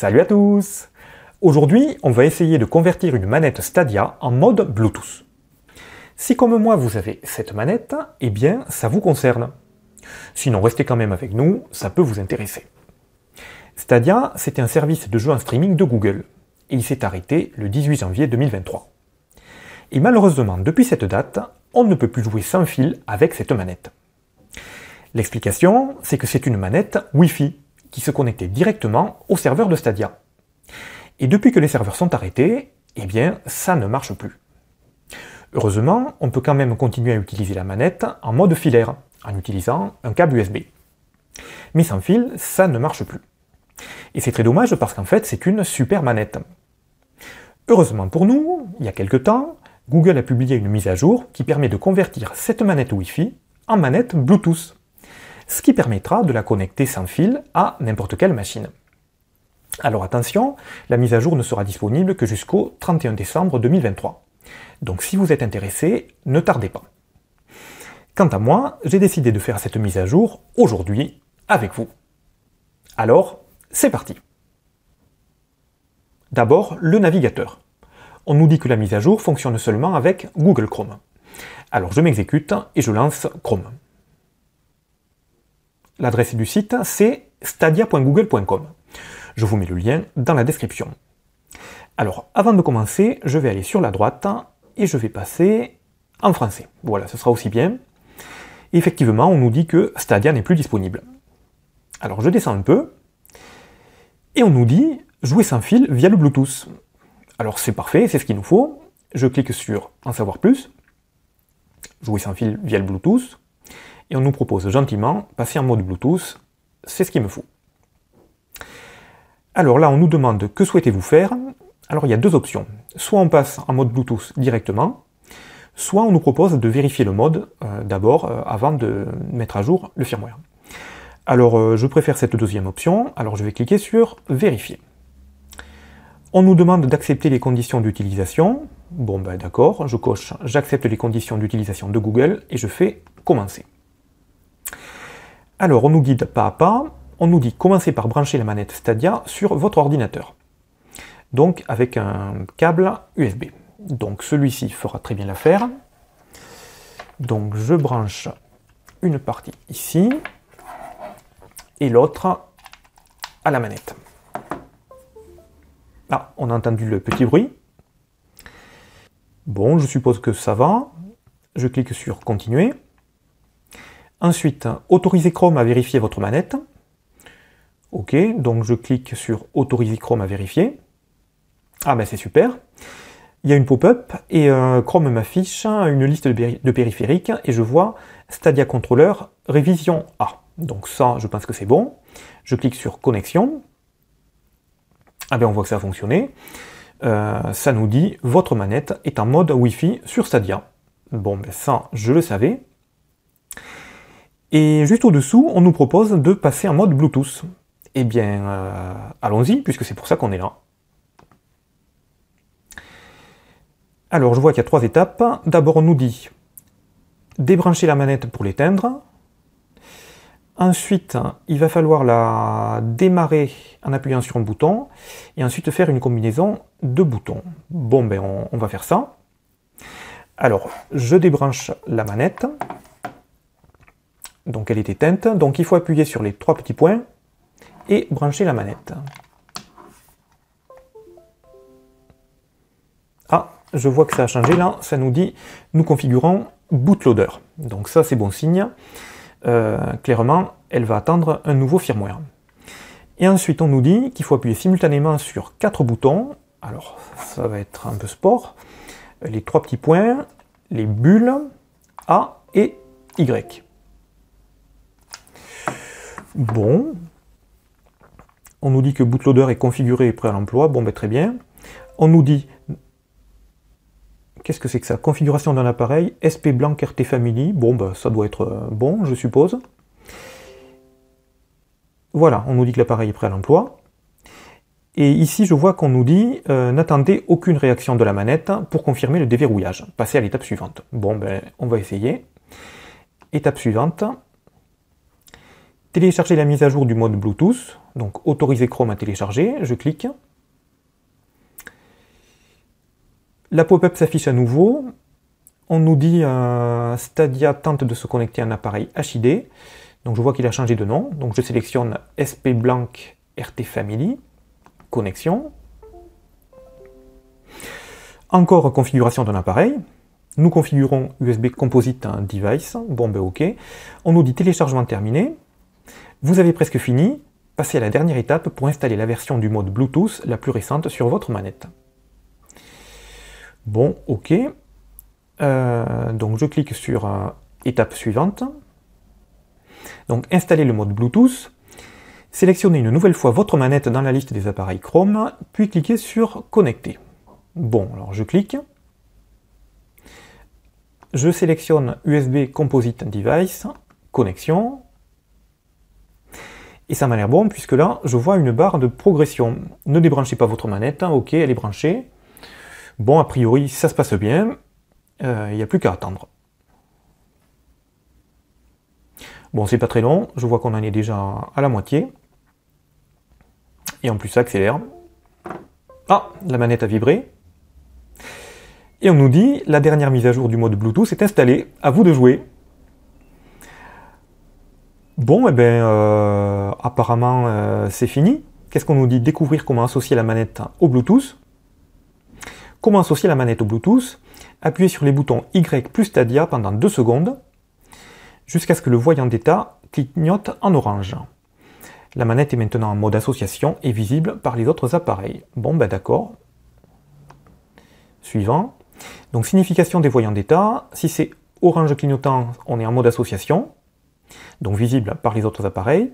Salut à tous! Aujourd'hui, on va essayer de convertir une manette Stadia en mode Bluetooth. Si comme moi vous avez cette manette, eh bien ça vous concerne. Sinon restez quand même avec nous, ça peut vous intéresser. Stadia, c'était un service de jeu en streaming de Google, et il s'est arrêté le 18 janvier 2023. Et malheureusement, depuis cette date, on ne peut plus jouer sans fil avec cette manette. L'explication, c'est que c'est une manette Wi-Fi, qui se connectait directement au serveur de Stadia. Et depuis que les serveurs sont arrêtés, eh bien, ça ne marche plus. Heureusement, on peut quand même continuer à utiliser la manette en mode filaire, en utilisant un câble USB. Mais sans fil, ça ne marche plus. Et c'est très dommage parce qu'en fait, c'est une super manette. Heureusement pour nous, il y a quelques temps, Google a publié une mise à jour qui permet de convertir cette manette Wi-Fi en manette Bluetooth, ce qui permettra de la connecter sans fil à n'importe quelle machine. Alors attention, la mise à jour ne sera disponible que jusqu'au 31 décembre 2023. Donc si vous êtes intéressé, ne tardez pas. Quant à moi, j'ai décidé de faire cette mise à jour aujourd'hui avec vous. Alors, c'est parti. D'abord, le navigateur. On nous dit que la mise à jour fonctionne seulement avec Google Chrome. Alors je m'exécute et je lance Chrome. L'adresse du site, c'est stadia.google.com. Je vous mets le lien dans la description. Alors, avant de commencer, je vais aller sur la droite et je vais passer en français. Voilà, ce sera aussi bien. Et effectivement, on nous dit que Stadia n'est plus disponible. Alors, je descends un peu et on nous dit jouer sans fil via le Bluetooth. Alors, c'est parfait, c'est ce qu'il nous faut. Je clique sur en savoir plus. Jouer sans fil via le Bluetooth. Et on nous propose gentiment passer en mode Bluetooth, c'est ce qu'il me faut. Alors là, on nous demande que souhaitez-vous faire. Alors il y a deux options. Soit on passe en mode Bluetooth directement, soit on nous propose de vérifier le mode d'abord avant de mettre à jour le firmware. Alors je préfère cette deuxième option, alors je vais cliquer sur vérifier. On nous demande d'accepter les conditions d'utilisation. Bon ben d'accord, je coche j'accepte les conditions d'utilisation de Google et je fais commencer. Alors, on nous guide pas à pas, on nous dit commencez par brancher la manette Stadia sur votre ordinateur. Donc, avec un câble USB. Donc, celui-ci fera très bien l'affaire. Donc, je branche une partie ici, et l'autre à la manette. Ah, on a entendu le petit bruit. Bon, je suppose que ça va. Je clique sur continuer. Ensuite, autorisez Chrome à vérifier votre manette. Ok, donc je clique sur autoriser Chrome à vérifier. Ah ben c'est super. Il y a une pop-up et Chrome m'affiche une liste de périphériques et je vois Stadia Controller révision A. Donc ça, je pense que c'est bon. Je clique sur connexion. Ah ben on voit que ça a fonctionné. Ça nous dit votre manette est en mode Wi-Fi sur Stadia. Bon ben ça, je le savais. Et juste au-dessous, on nous propose de passer en mode Bluetooth. Eh bien, allons-y, puisque c'est pour ça qu'on est là. Alors, je vois qu'il y a trois étapes. D'abord, on nous dit débrancher la manette pour l'éteindre. Ensuite, il va falloir la démarrer en appuyant sur un bouton. Et ensuite, faire une combinaison de boutons. Bon, ben, on va faire ça. Alors, je débranche la manette. Donc elle est éteinte, donc il faut appuyer sur les trois petits points et brancher la manette. Ah, je vois que ça a changé là, ça nous dit nous configurons bootloader. Donc ça c'est bon signe. Clairement, elle va attendre un nouveau firmware. Et ensuite on nous dit qu'il faut appuyer simultanément sur 4 boutons. Alors ça va être un peu sport. Les trois petits points, les bulles A et Y. Bon, on nous dit que bootloader est configuré et prêt à l'emploi, bon ben très bien. On nous dit, qu'est-ce que c'est que ça? Configuration d'un appareil, SP Blanc RT Family, bon ben ça doit être bon je suppose. Voilà, on nous dit que l'appareil est prêt à l'emploi. Et ici je vois qu'on nous dit, n'attendez aucune réaction de la manette pour confirmer le déverrouillage. Passez à l'étape suivante. Bon ben on va essayer. Étape suivante. Télécharger la mise à jour du mode Bluetooth, donc autoriser Chrome à télécharger, je clique. La pop-up s'affiche à nouveau. On nous dit Stadia tente de se connecter à un appareil HID. Donc je vois qu'il a changé de nom. Donc je sélectionne SP Blanc RT Family, connexion. Encore configuration d'un appareil. Nous configurons USB Composite Device. Bon ben ok. On nous dit téléchargement terminé. Vous avez presque fini. Passez à la dernière étape pour installer la version du mode Bluetooth la plus récente sur votre manette. Bon, ok. Donc je clique sur étape suivante. Donc installer le mode Bluetooth. Sélectionnez une nouvelle fois votre manette dans la liste des appareils Chrome, puis cliquez sur connecter. Bon, alors je clique. Je sélectionne USB Composite Device, connexion. Et ça m'a l'air bon, puisque là, je vois une barre de progression. Ne débranchez pas votre manette, ok, elle est branchée. Bon, a priori, ça se passe bien. Il n'y a plus qu'à attendre. Bon, c'est pas très long, je vois qu'on en est déjà à la moitié. Et en plus, ça accélère. Ah, la manette a vibré. Et on nous dit, la dernière mise à jour du mode Bluetooth est installée, à vous de jouer. Bon, eh bien, apparemment, c'est fini. Qu'est-ce qu'on nous dit? Découvrir comment associer la manette au Bluetooth. Comment associer la manette au Bluetooth? Appuyez sur les boutons Y plus Stadia pendant 2 secondes, jusqu'à ce que le voyant d'état clignote en orange. La manette est maintenant en mode association et visible par les autres appareils. Bon, ben d'accord. Suivant. Donc, signification des voyants d'état. Si c'est orange clignotant, on est en mode association, donc visible par les autres appareils.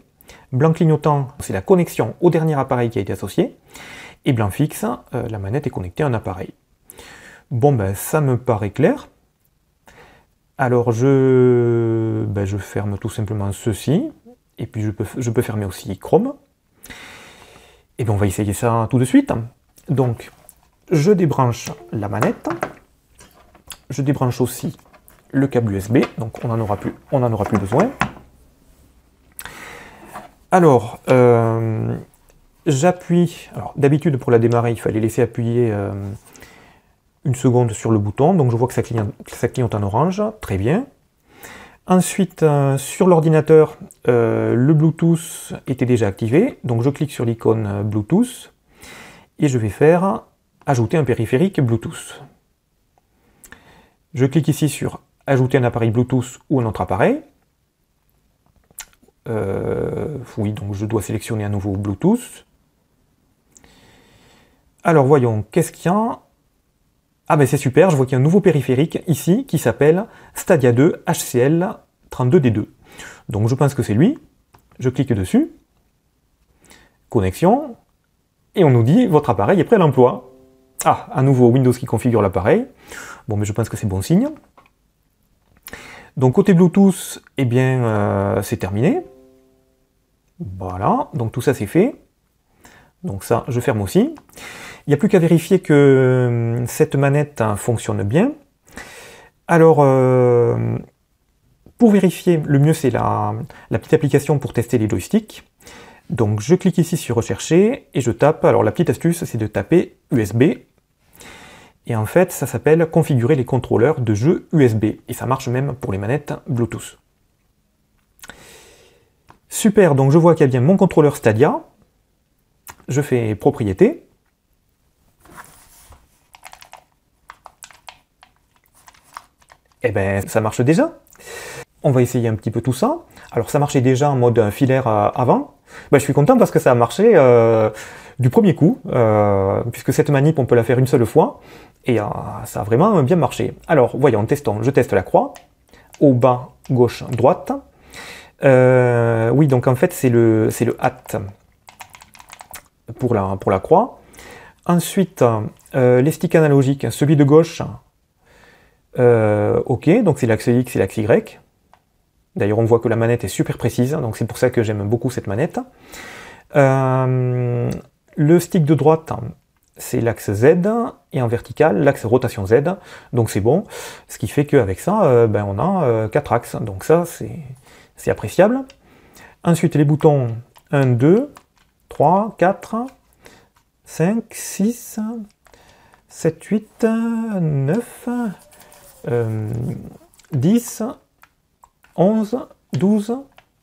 Blanc clignotant, c'est la connexion au dernier appareil qui a été associé. Et blanc fixe, la manette est connectée à un appareil. Bon, ben ça me paraît clair. Alors, je ferme tout simplement ceci. Et puis, je peux fermer aussi Chrome. Et bien, on va essayer ça tout de suite. Donc, je débranche la manette. Je débranche aussi le câble USB. Donc, on n'en aura plus besoin. Alors, j'appuie. Alors, d'habitude, pour la démarrer, il fallait laisser appuyer une seconde sur le bouton. Donc, je vois que ça clignote en orange. Très bien. Ensuite, sur l'ordinateur, le Bluetooth était déjà activé. Donc, je clique sur l'icône Bluetooth et je vais faire ajouter un périphérique Bluetooth. Je clique ici sur ajouter un appareil Bluetooth ou un autre appareil. Oui, donc je dois sélectionner un nouveau Bluetooth. Alors voyons, qu'est-ce qu'il y a? Ah ben c'est super, je vois qu'il y a un nouveau périphérique ici qui s'appelle Stadia 2 HCL 32D2. Donc je pense que c'est lui. Je clique dessus. Connexion. Et on nous dit votre appareil est prêt à l'emploi. Ah, à nouveau Windows qui configure l'appareil. Bon, mais je pense que c'est bon signe. Donc côté Bluetooth, eh bien c'est terminé. Voilà, donc tout ça c'est fait. Donc ça, je ferme aussi. Il n'y a plus qu'à vérifier que cette manette fonctionne bien. Alors, pour vérifier, le mieux c'est la petite application pour tester les joysticks. Donc je clique ici sur rechercher et je tape. Alors la petite astuce, c'est de taper USB. Et en fait, ça s'appelle configurer les contrôleurs de jeux USB. Et ça marche même pour les manettes Bluetooth. Super, donc je vois qu'il y a bien mon contrôleur Stadia. Je fais propriété. Et bien, ça marche déjà. On va essayer un petit peu tout ça. Alors ça marchait déjà en mode filaire avant. Ben, je suis content parce que ça a marché du premier coup, puisque cette manip, on peut la faire une seule fois. Et ça a vraiment bien marché. Alors, voyons, testons. Je teste la croix. Haut, bas, gauche, droite. Oui, donc en fait, c'est le hat pour la croix. Ensuite, les sticks analogiques. Celui de gauche, ok, donc c'est l'axe X et l'axe Y. D'ailleurs, on voit que la manette est super précise, donc c'est pour ça que j'aime beaucoup cette manette. Le stick de droite, c'est l'axe Z, et en vertical, l'axe rotation Z, donc c'est bon. Ce qui fait qu'avec ça, on a 4 axes, donc ça, c'est appréciable. Ensuite, les boutons 1, 2, 3, 4, 5, 6, 7, 8, 9, 10, 11, 12,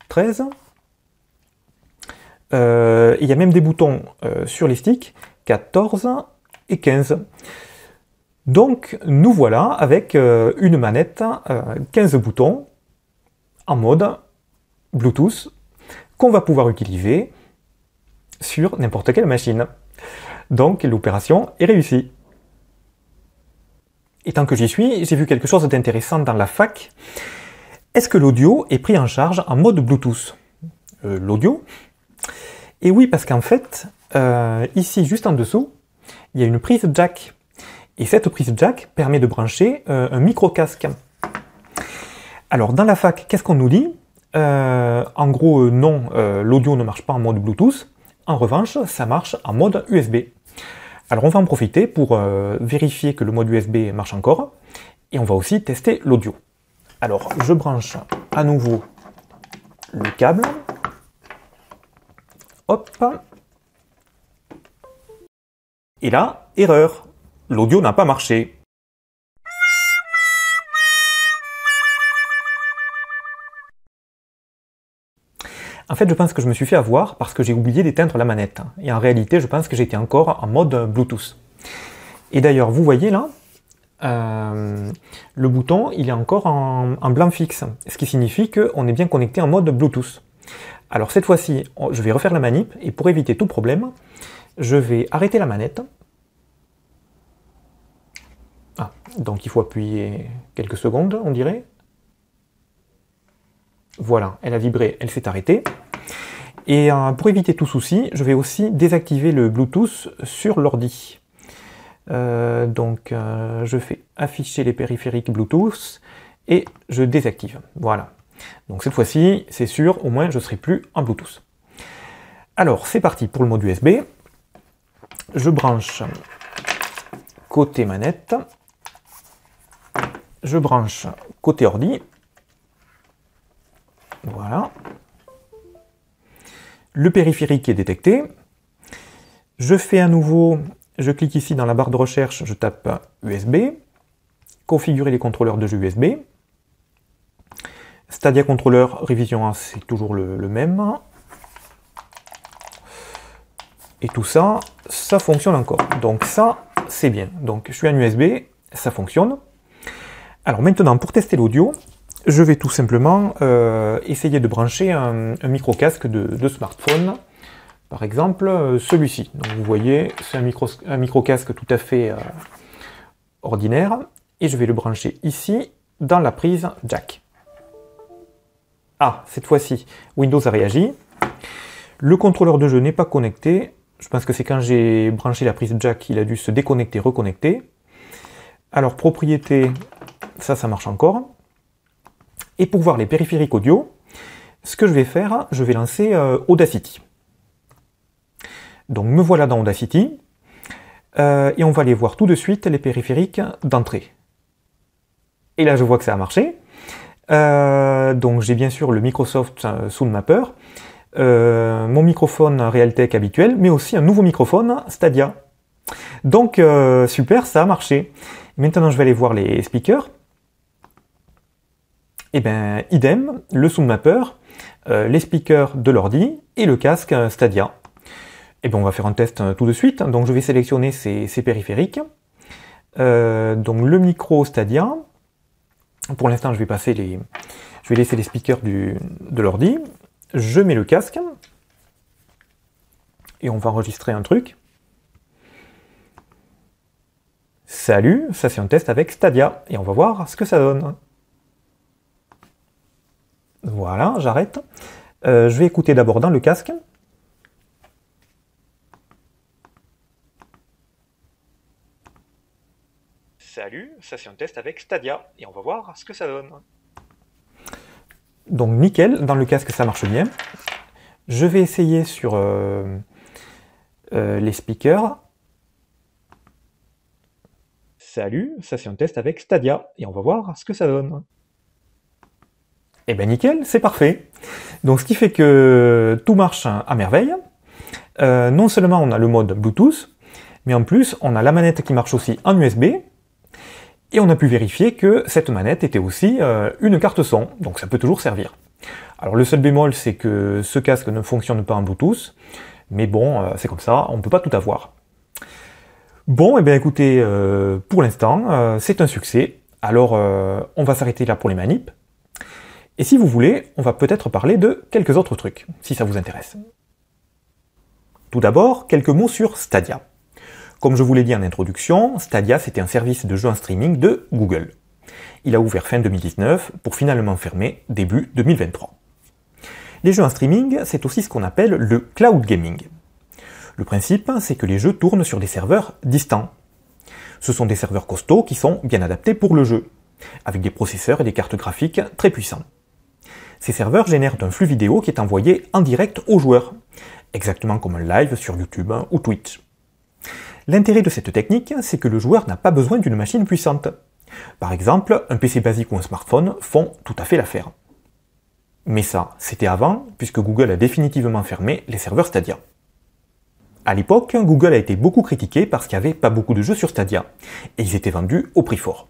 13. Il y a même des boutons sur les sticks, 14 et 15. Donc nous voilà avec une manette 15 boutons en mode Bluetooth qu'on va pouvoir utiliser sur n'importe quelle machine. Donc l'opération est réussie. Et tant que j'y suis, j'ai vu quelque chose d'intéressant dans la fac. Est-ce que l'audio est pris en charge en mode Bluetooth? L'audio? Et oui, parce qu'en fait, ici, juste en dessous, il y a une prise jack. Et cette prise jack permet de brancher un micro-casque. Alors, dans la fac, qu'est-ce qu'on nous dit? En gros, non, l'audio ne marche pas en mode Bluetooth. En revanche, ça marche en mode USB. Alors, on va en profiter pour vérifier que le mode USB marche encore. Et on va aussi tester l'audio. Alors, je branche à nouveau le câble. Hop. Et là, erreur. L'audio n'a pas marché. En fait, je pense que je me suis fait avoir parce que j'ai oublié d'éteindre la manette. Et en réalité, je pense que j'étais encore en mode Bluetooth. Et d'ailleurs, vous voyez là, le bouton, il est encore en blanc fixe. Ce qui signifie qu'on est bien connecté en mode Bluetooth. Alors cette fois-ci, je vais refaire la manip. Et pour éviter tout problème, je vais arrêter la manette. Ah, donc il faut appuyer quelques secondes, on dirait. Voilà, elle a vibré, elle s'est arrêtée. Et pour éviter tout souci, je vais aussi désactiver le Bluetooth sur l'ordi. Je fais afficher les périphériques Bluetooth et je désactive. Voilà. Donc cette fois-ci, c'est sûr, au moins je ne serai plus en Bluetooth. Alors, c'est parti pour le mode USB. Je branche côté manette. Je branche côté ordi. Voilà. Le périphérique est détecté. Je fais à nouveau, je clique ici dans la barre de recherche, je tape USB. Configurer les contrôleurs de jeu USB. Stadia Controller révision 1, c'est toujours le même. Et tout ça, ça fonctionne encore. Donc ça, c'est bien. Donc je suis en USB, ça fonctionne. Alors maintenant, pour tester l'audio, je vais tout simplement essayer de brancher un micro-casque de smartphone. Par exemple, celui-ci. Donc vous voyez, c'est un micro-casque tout à fait ordinaire. Et je vais le brancher ici, dans la prise jack. Ah, cette fois-ci, Windows a réagi. Le contrôleur de jeu n'est pas connecté. Je pense que c'est quand j'ai branché la prise jack qu'il a dû se déconnecter, reconnecter. Alors, propriété, ça marche encore. Et pour voir les périphériques audio, ce que je vais faire, je vais lancer Audacity. Donc, me voilà dans Audacity. Et on va aller voir tout de suite les périphériques d'entrée. Et là, je vois que ça a marché. Donc j'ai bien sûr le Microsoft SoundMapper, mon microphone Realtek habituel, mais aussi un nouveau microphone Stadia. Donc super, ça a marché. Maintenant je vais aller voir les speakers. Et bien idem, le SoundMapper, les speakers de l'ordi et le casque Stadia. Et bien on va faire un test tout de suite. Donc je vais sélectionner ces périphériques. Donc le micro Stadia. Pour l'instant, je vais laisser les speakers de l'ordi. Je mets le casque. Et on va enregistrer un truc. Salut, ça c'est un test avec Stadia. Et on va voir ce que ça donne. Voilà, j'arrête. Je vais écouter d'abord dans le casque. Salut, ça c'est un test avec Stadia, et on va voir ce que ça donne. Donc nickel, dans le casque ça marche bien. Je vais essayer sur les speakers. Salut, ça c'est un test avec Stadia, et on va voir ce que ça donne. Et bien nickel, c'est parfait. Donc ce qui fait que tout marche à merveille. non seulement on a le mode Bluetooth, mais en plus on a la manette qui marche aussi en USB, et on a pu vérifier que cette manette était aussi une carte son, donc ça peut toujours servir. Alors le seul bémol, c'est que ce casque ne fonctionne pas en Bluetooth, mais bon, c'est comme ça, on ne peut pas tout avoir. Bon, et bien écoutez, pour l'instant, c'est un succès. Alors, on va s'arrêter là pour les manips. Et si vous voulez, on va peut-être parler de quelques autres trucs, si ça vous intéresse. Tout d'abord, quelques mots sur Stadia. Comme je vous l'ai dit en introduction, Stadia c'était un service de jeu en streaming de Google. Il a ouvert fin 2019 pour finalement fermer début 2023. Les jeux en streaming, c'est aussi ce qu'on appelle le cloud gaming. Le principe, c'est que les jeux tournent sur des serveurs distants. Ce sont des serveurs costauds qui sont bien adaptés pour le jeu, avec des processeurs et des cartes graphiques très puissants. Ces serveurs génèrent un flux vidéo qui est envoyé en direct aux joueurs, exactement comme un live sur YouTube ou Twitch. L'intérêt de cette technique, c'est que le joueur n'a pas besoin d'une machine puissante. Par exemple, un PC basique ou un smartphone font tout à fait l'affaire. Mais ça, c'était avant, puisque Google a définitivement fermé les serveurs Stadia. À l'époque, Google a été beaucoup critiqué parce qu'il n'y avait pas beaucoup de jeux sur Stadia, et ils étaient vendus au prix fort.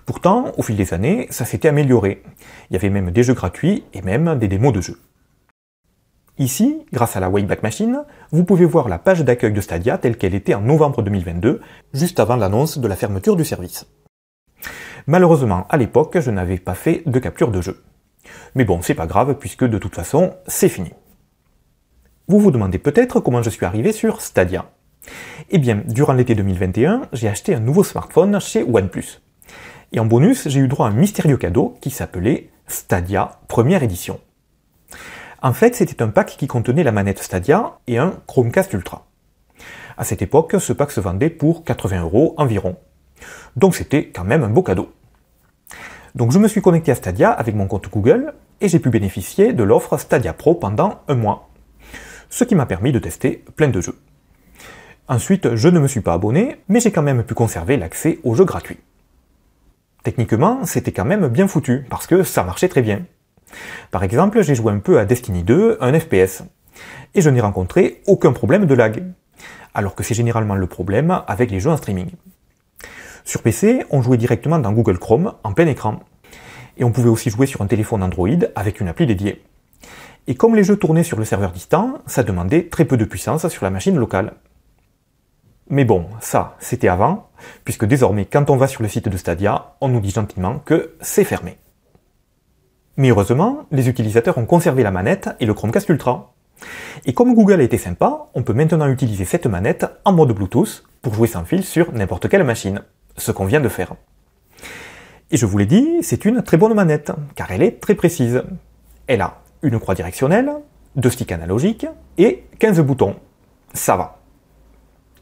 Pourtant, au fil des années, ça s'était amélioré. Il y avait même des jeux gratuits et même des démos de jeux. Ici, grâce à la Wayback Machine, vous pouvez voir la page d'accueil de Stadia telle qu'elle était en novembre 2022, juste avant l'annonce de la fermeture du service. Malheureusement, à l'époque, je n'avais pas fait de capture de jeu. Mais bon, c'est pas grave, puisque de toute façon, c'est fini. Vous vous demandez peut-être comment je suis arrivé sur Stadia. Eh bien, durant l'été 2021, j'ai acheté un nouveau smartphone chez OnePlus. Et en bonus, j'ai eu droit à un mystérieux cadeau qui s'appelait Stadia Première Édition. En fait, c'était un pack qui contenait la manette Stadia et un Chromecast Ultra. À cette époque, ce pack se vendait pour 80 € environ. Donc c'était quand même un beau cadeau. Donc je me suis connecté à Stadia avec mon compte Google et j'ai pu bénéficier de l'offre Stadia Pro pendant un mois. Ce qui m'a permis de tester plein de jeux. Ensuite, je ne me suis pas abonné, mais j'ai quand même pu conserver l'accès aux jeux gratuits. Techniquement, c'était quand même bien foutu, parce que ça marchait très bien. Par exemple, j'ai joué un peu à Destiny 2, un FPS, et je n'ai rencontré aucun problème de lag, alors que c'est généralement le problème avec les jeux en streaming. Sur PC, on jouait directement dans Google Chrome, en plein écran, et on pouvait aussi jouer sur un téléphone Android avec une appli dédiée. Et comme les jeux tournaient sur le serveur distant, ça demandait très peu de puissance sur la machine locale. Mais bon, ça, c'était avant, puisque désormais, quand on va sur le site de Stadia, on nous dit gentiment que c'est fermé. Mais heureusement, les utilisateurs ont conservé la manette et le Chromecast Ultra. Et comme Google a été sympa, on peut maintenant utiliser cette manette en mode Bluetooth pour jouer sans fil sur n'importe quelle machine, ce qu'on vient de faire. Et je vous l'ai dit, c'est une très bonne manette, car elle est très précise. Elle a une croix directionnelle, 2 sticks analogiques et 15 boutons. Ça va.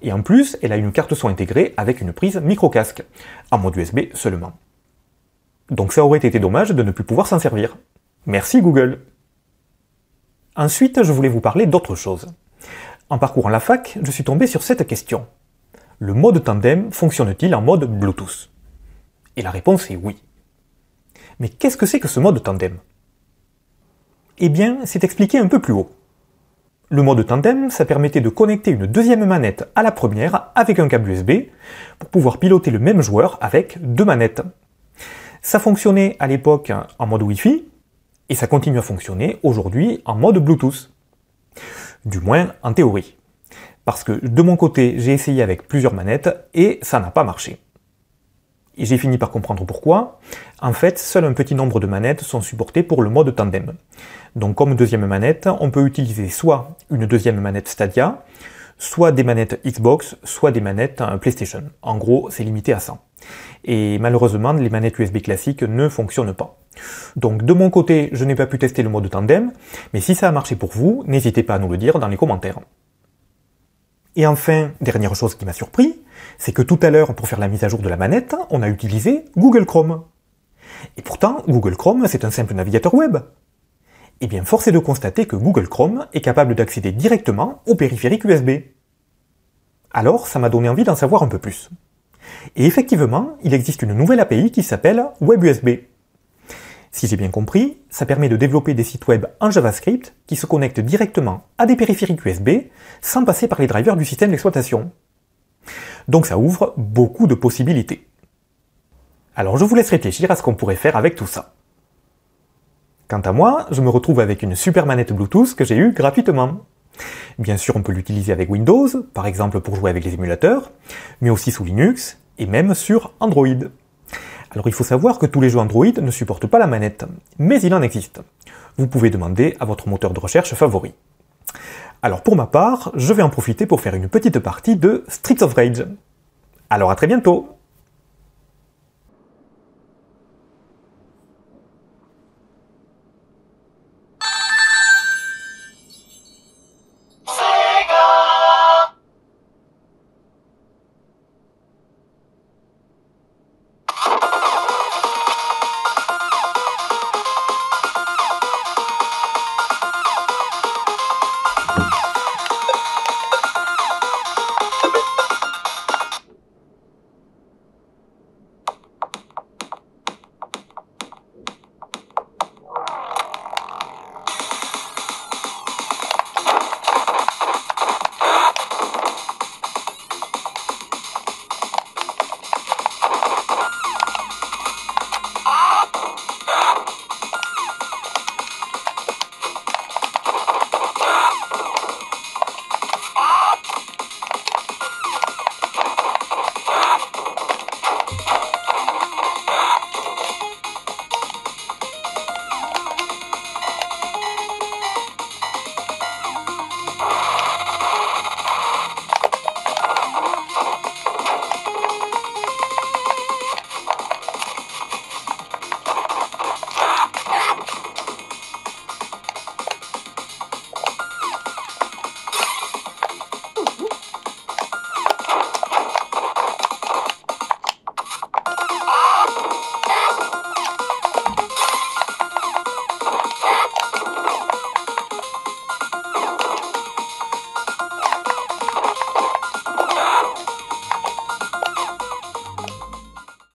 Et en plus, elle a une carte son intégrée avec une prise micro-casque, en mode USB seulement. Donc ça aurait été dommage de ne plus pouvoir s'en servir. Merci Google. Ensuite, je voulais vous parler d'autre chose. En parcourant la fac, je suis tombé sur cette question. Le mode tandem fonctionne-t-il en mode Bluetooth? Et la réponse est oui. Mais qu'est-ce que c'est que ce mode tandem? Eh bien, c'est expliqué un peu plus haut. Le mode tandem, ça permettait de connecter une deuxième manette à la première avec un câble USB pour pouvoir piloter le même joueur avec 2 manettes. Ça fonctionnait à l'époque en mode Wi-Fi et ça continue à fonctionner aujourd'hui en mode Bluetooth. Du moins en théorie. Parce que de mon côté, j'ai essayé avec plusieurs manettes et ça n'a pas marché. Et j'ai fini par comprendre pourquoi. En fait, seul un petit nombre de manettes sont supportées pour le mode tandem. Donc comme deuxième manette, on peut utiliser soit une deuxième manette Stadia, soit des manettes Xbox, soit des manettes PlayStation. En gros, c'est limité à 100. Et malheureusement, les manettes USB classiques ne fonctionnent pas. Donc de mon côté, je n'ai pas pu tester le mode tandem, mais si ça a marché pour vous, n'hésitez pas à nous le dire dans les commentaires. Et enfin, dernière chose qui m'a surpris, c'est que tout à l'heure, pour faire la mise à jour de la manette, on a utilisé Google Chrome. Et pourtant, Google Chrome, c'est un simple navigateur web. Eh bien, force est de constater que Google Chrome est capable d'accéder directement au périphérique USB. Alors, ça m'a donné envie d'en savoir un peu plus. Et effectivement, il existe une nouvelle API qui s'appelle WebUSB. Si j'ai bien compris, ça permet de développer des sites web en JavaScript qui se connectent directement à des périphériques USB sans passer par les drivers du système d'exploitation. Donc ça ouvre beaucoup de possibilités. Alors je vous laisse réfléchir à ce qu'on pourrait faire avec tout ça. Quant à moi, je me retrouve avec une super manette Bluetooth que j'ai eue gratuitement. Bien sûr, on peut l'utiliser avec Windows, par exemple pour jouer avec les émulateurs, mais aussi sous Linux, et même sur Android. Alors il faut savoir que tous les jeux Android ne supportent pas la manette, mais il en existe. Vous pouvez demander à votre moteur de recherche favori. Alors pour ma part, je vais en profiter pour faire une petite partie de Streets of Rage. Alors à très bientôt!